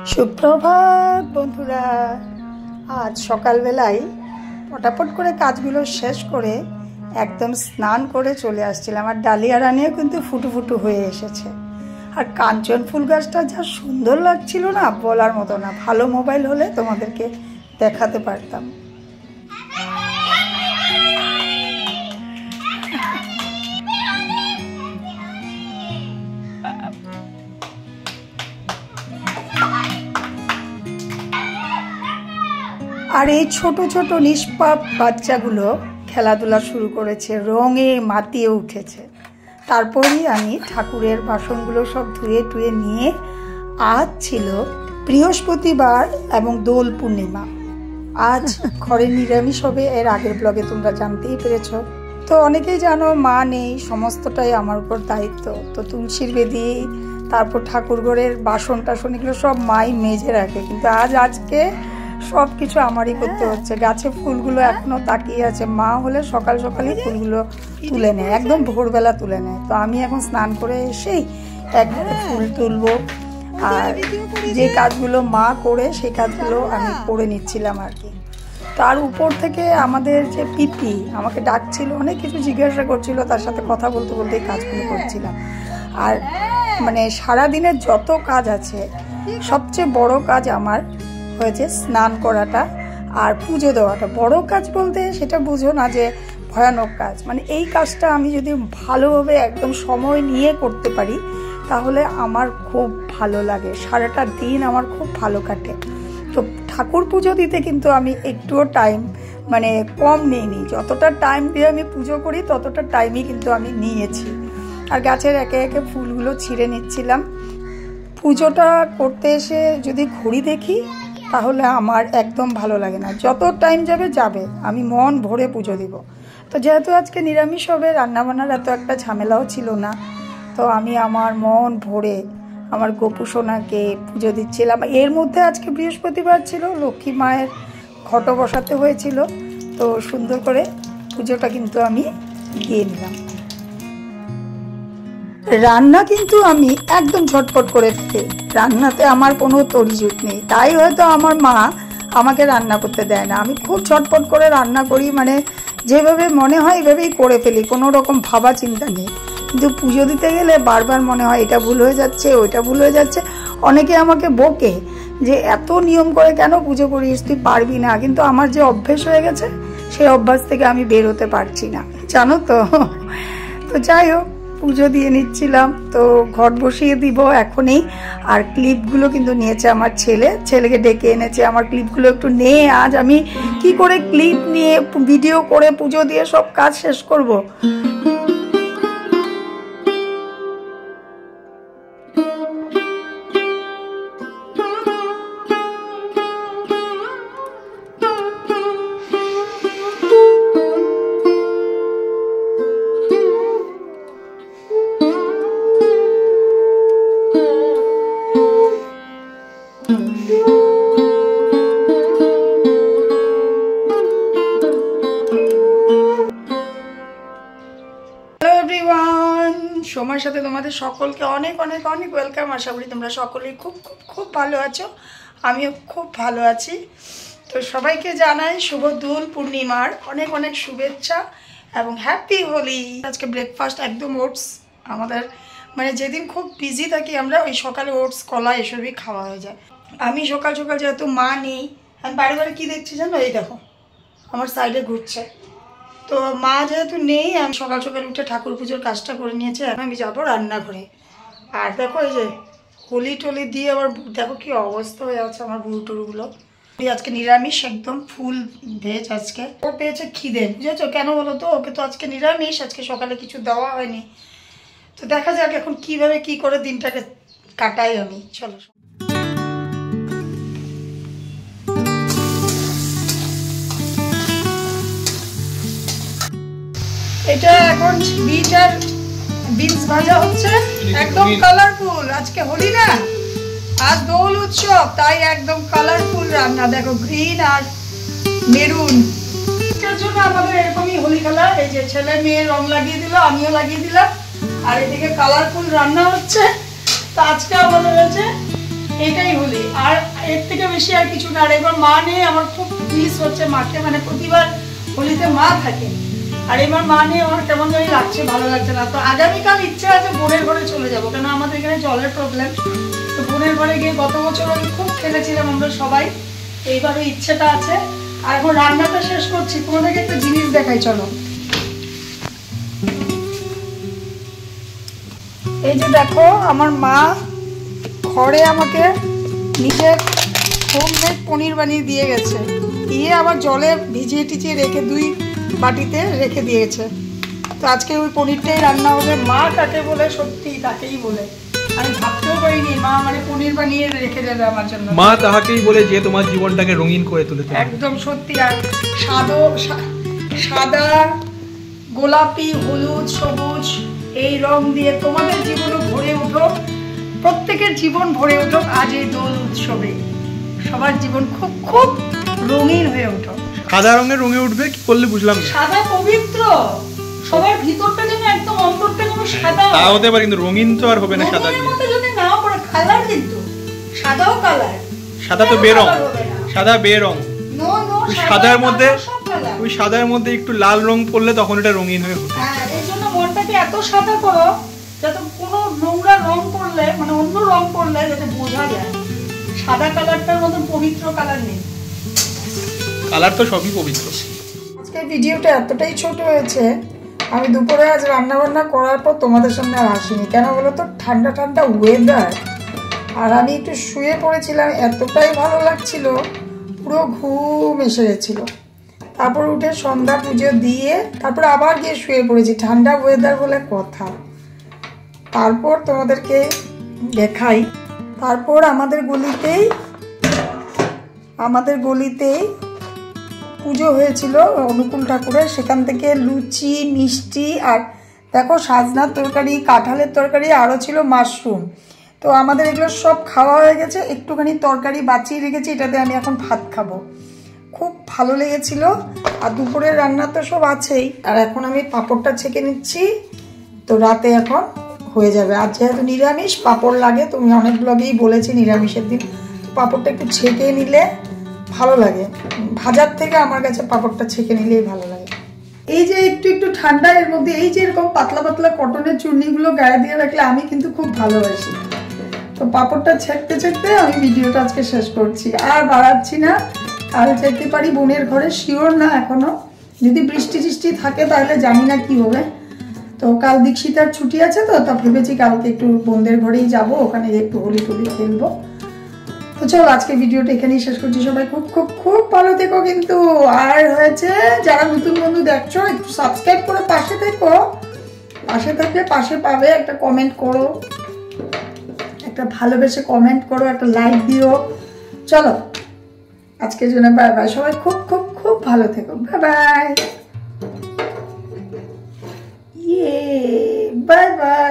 সুপ্রভাত বন্ধুরা। আজ সকালবেলায় পটাপট করে কাজগুলো শেষ করে একদম স্নান করে চলে আসছিলাম। আর ডালিয়া রানিও কিন্তু ফুটু ফুটু হয়ে এসেছে। আর কাঞ্চন ফুল গাছটা যা সুন্দর লাগছিল না, বলার মতো না। ভালো মোবাইল হলে তোমাদেরকে দেখাতে পারতাম। আর এই ছোট ছোট নিষ্পাপ বাচ্চাগুলো খেলাধুলা শুরু করেছে, রঙে মাতিয়ে উঠেছে। তারপরেই আমি ঠাকুরের বাসনগুলো সব ধুয়ে টুয়ে নিয়ে, আজ ছিল বৃহস্পতিবার এবং দোল পূর্ণিমা। আজ ঘরে নিরামিষ হবে, এর আগের ব্লগে তোমরা জানতেই পেরেছ। তো অনেকেই জানো মা নেই, সমস্তটাই আমার উপর দায়িত্ব। তো তুলসীর বেদি, তারপর ঠাকুর ঘরের বাসন টাসন এগুলো সব মাই মেজে রাখে, কিন্তু আজকে সব কিছু আমারই করতে হচ্ছে। গাছে ফুলগুলো এখনো তাকিয়ে আছে। মা হলে সকাল সকালই ফুলগুলো তুলে নেয়, একদম ভোরবেলা তুলে নেয়। তো আমি এখন স্নান করে এসেই একবারে ফুল তুলবো। আর যে কাজগুলো মা করে সেই কাজগুলো আমি করে নিচ্ছিলাম আর কি। তার উপর থেকে আমাদের যে পিপি আমাকে ডাকছিল, অনেক কিছু জিজ্ঞাসা করছিল, তার সাথে কথা বলতে বলতে এই কাজগুলো করছিলাম। আর মানে সারাদিনের যত কাজ আছে, সবচেয়ে বড় কাজ আমার হয়েছে স্নান করাটা আর পুজো দেওয়াটা। বড় কাজ বলতে সেটা বুঝো না যে ভয়ানক কাজ, মানে এই কাজটা আমি যদি ভালোভাবে একদম সময় নিয়ে করতে পারি তাহলে আমার খুব ভালো লাগে, সারাটা দিন আমার খুব ভালো কাটে। তো ঠাকুর পুজো দিতে কিন্তু আমি একটুও টাইম মানে কম নিইনি। যতটা টাইম দিয়ে আমি পুজো করি ততটা টাইমই কিন্তু আমি নিয়েছি। আর গাছের একে একে ফুলগুলো ছিঁড়ে নিচ্ছিলাম। পুজোটা করতে এসে যদি ঘড়ি দেখি তাহলে আমার একদম ভালো লাগে না। যত টাইম যাবে আমি মন ভরে পুজো দিব। তো যেহেতু আজকে নিরামিষ হবে, রান্নাবান্নার এত একটা ঝামেলাও ছিল না, তো আমি আমার মন ভরে আমার গোপু সোনাকে পুজো দিচ্ছিলাম। এর মধ্যে আজকে বৃহস্পতিবার ছিল, লক্ষ্মী মায়ের ঘট বসাতে হয়েছিল। তো সুন্দর করে পুজোটা কিন্তু আমি দিয়ে নিলাম। রান্না কিন্তু আমি একদম ঝটপট করে ফেলি, রান্নাতে আমার কোনো তরিজুত নেই। তাই হয়তো আমার মা আমাকে রান্না করতে দেয় না। আমি খুব ঝটপট করে রান্না করি, মানে যেভাবে মনে হয় এভাবেই করে ফেলি, কোনো রকম ভাবা চিন্তা নেই। কিন্তু পুজো দিতে গেলে বারবার মনে হয় এটা ভুল হয়ে যাচ্ছে, ওইটা ভুল হয়ে যাচ্ছে। অনেকে আমাকে বকে যে এত নিয়ম করে কেন পুজো করিস, তুই পারবি না। কিন্তু আমার যে অভ্যেস হয়ে গেছে সেই অভ্যাস থেকে আমি বের হতে পারছি না, জানো তো। তো যাই হোক, পুজো দিয়ে নিচ্ছিলাম। তো ঘট বসিয়ে দিব এখনই। আর ক্লিপগুলো কিন্তু নিয়েছে আমার ছেলেকে ডেকে এনেছে। আমার ক্লিপগুলো একটু নিয়ে আজ আমি কি করে ক্লিপ নিয়ে ভিডিও করে পুজো দিয়ে সব কাজ শেষ করব। সময়ের সাথে তোমাদের সকলকে অনেক অনেক অনেক ওয়েলকাম। আশা করি তোমরা সকলেই খুব খুব খুব ভালো আছো, আমিও খুব ভালো আছি। তো সবাইকে জানাই শুভ দোল পূর্ণিমার অনেক অনেক শুভেচ্ছা এবং হ্যাপি হোলি। আজকে ব্রেকফাস্ট একদম ওটস। আমাদের মানে যেদিন খুব বিজি থাকি আমরা, ওই সকালে ওটস কলা এসবই খাওয়া হয়ে যায়। আমি সকাল সকাল যেহেতু মা নেই, আমি বাড়ি বাড়ি কী দেখছি জানো, এই দেখো আমার সাইডে ঘুরছে। তো মা যেহেতু নেই, আমি সকাল সকাল উঠে ঠাকুর পুজোর কাজটা করে নিয়েছি। এখন আমি যাবো রান্নাঘরে। আর দেখো এই যে হোলি টোলি দিয়ে আবার দেখো কি অবস্থা হয়ে আছে আমার বুড়ো টুরুগুলো। আজকে নিরামিষ, একদম ফুল ভেজ। আজকে ও পেয়েছে খিদে, বুঝেছো কেন বলো তো? ওকে তো আজকে নিরামিষ, আজকে সকালে কিছু দেওয়া হয়নি। তো দেখা যাক এখন কিভাবে কি করে দিনটাকে কাটাই আমি। চলো, এটা এখন বিট আর বিনস ভাজা হচ্ছে, একদম কালারফুল। আজকে হোলি না, আজ দোল উৎসব, তাই একদম কালারফুল রান্না। দেখো গ্রিন আর মেরুন, এটার জন্য আমাদের এরকমই হোলি কালার। এই যে ছেলে মেয়ে রং লাগিয়ে দিল, আমিও লাগিয়ে দিলাম। আর এদিকে কালারফুল রান্না হচ্ছে। তো আজকে আমাদের হচ্ছে এটাই হোলি, আর এর থেকে বেশি আর কিছু না। আর এবার মা নেই, আমার খুব মিস হচ্ছে মাকে, মানে প্রতিবার হোলিতে মা থাকে, আর এবার মা নেই, আমার কেমন জানি লাগছে, ভালো লাগছে না। তো আগামীকাল ইচ্ছা আছে বোনের ঘরে চলে যাবো, কেন আমাদের এখানে জলের প্রবলেম। তো বোনের ঘরে গিয়ে গত বছর আমি খুব খেলেছিলাম আমরা সবাই, এইবারও ইচ্ছেটা আছে। আর এখন রান্নাটা শেষ করছি, তোমাদেরকে একটা জিনিস দেখাই, চলো। এই যে দেখো, আমার মা ঘরে আমাকে নিজের হোমমেড পনির বানিয়ে দিয়ে গেছে, দিয়ে আবার জলে ভিজিয়ে টিজিয়ে রেখে 2 বাটিতে রেখে দিয়েছে। তো আজকে ওই পনিরটাই রান্না হবে। মা কাকে বলে, সত্যি তাকেই বলে, আমি ভাবতেও পারিনি মা মানে পনির বানিয়ে রেখে যাবে আমার জন্য। মা তাহাকেই বলে যে তোমার জীবনটাকে রঙিন করে তুলেছে। একদম সত্যি। আর সাদা, গোলাপি, হলুদ, সবুজ এই রং দিয়ে তোমাদের জীবনও ভরে উঠুক, প্রত্যেকের জীবন ভরে উঠুক আজ এই দোল উৎসবে। সবার জীবন খুব খুব রঙিন হয়ে উঠুক। সাদা রঙের রঙে উঠবে কি করলে বুঝলাম না। সাদা পবিত্র, সবার ভিতরটা যেন একদম অন্তরটা যেন সাদা। তা হতে পারে, কিন্তু রঙিন তো আর হবে না সাদা দিয়ে। মধ্যে যদি না পড়ে কালার, কিন্তু সাদাও কালার। সাদা তো বেরং, সাদা বেরং। নো নো, সাদার মধ্যে, ওই সাদার মধ্যে একটু লাল রং পড়লে তখন এটা রঙিন হয়ে ওঠে। হ্যাঁ, এই জন্য মনটাকে এত সাদা করো যাতে কোনো নোংরা রং পড়লে, মানে অন্য রং পড়লে যাতে বোঝা যায় সাদা কালারটার মতন পবিত্র কালার নেই। কালার তো সবই পবিত্র। আজকে ভিডিওটা এতটাই ছোট হয়েছে, আমি দুপুরে আজ রান্না বান্না করার পর তোমাদের সামনে আর আসিনি। কেন বলো তো, ঠান্ডা ঠান্ডা ওয়েদার, আর আমি একটু শুয়ে পড়েছিলাম, এতটাই ভালো লাগছিল, পুরো ঘুম এসে গেছিল। তারপর উঠে সন্ধ্যা পুজো দিয়ে তারপর আবার গিয়ে শুয়ে পড়েছি, ঠান্ডা ওয়েদার বলে কথা। তারপর তোমাদেরকে দেখাই, তারপর আমাদের গলিতেই পুজো হয়েছিল অনুকূল ঠাকুরের, সেখান থেকে লুচি, মিষ্টি, আর দেখো সাজনার তরকারি, কাঁঠালের তরকারি, আরও ছিল মাশরুম। তো আমাদের এগুলো সব খাওয়া হয়ে গেছে, একটুখানি তরকারি বাঁচিয়ে রেখেছি, এটাতে আমি এখন ভাত খাবো। খুব ভালো লেগেছিল। আর দুপুরের রান্না তো সব আছেই, আর এখন আমি পাঁপড়টা ছেঁকে নিচ্ছি, তো রাতে এখন হয়ে যাবে। আর যেহেতু নিরামিষ পাঁপড় লাগে, তুমি অনেক ব্লগেই বলেছি নিরামিষের দিন পাঁপড়টা একটু ছেঁকে নিলে ভালো লাগে, ভাজার থেকে আমার কাছে পাঁপড়টা ছেঁকে নিলেই ভালো লাগে। এই যে একটু একটু ঠান্ডা, এর মধ্যে এই যে এরকম পাতলা পাতলা কটনের চুর্নিগুলো গায়ে দিয়ে রাখলে আমি কিন্তু খুব ভালোবাসি। তো পাঁপড়টা ছেঁকতে ছেঁকতে আমি ভিডিওটা আজকে শেষ করছি, আর বাড়াচ্ছি না। কাল যেতে পারি বোনের ঘরে, শিওর না এখনো, যদি বৃষ্টি টিষ্টি থাকে তাহলে জানি না কি হবে। তো কাল দীক্ষিতার ছুটি আছে, তো তা ভেবেছি কালকে একটু বোনদের ঘরেই যাব, ওখানে একটু হোলি টোলি খেলবো। তো চলো আজকে ভিডিওটা এখানেই শেষ করছি। সবাই খুব খুব খুব ভালো থেকো কিন্তু। আর হয়েছে, যারা নতুন বন্ধু দেখছো একটু সাবস্ক্রাইব করে পাশে থেকো, পাশে থাকলে পাশে পাবে। একটা কমেন্ট করো, একটা ভালোবেসে কমেন্ট করো, একটা লাইক দিও। চলো আজকের জন্য বাই বাই, সবাই খুব খুব খুব ভালো থেকো, বাই বাই, বাই বাই।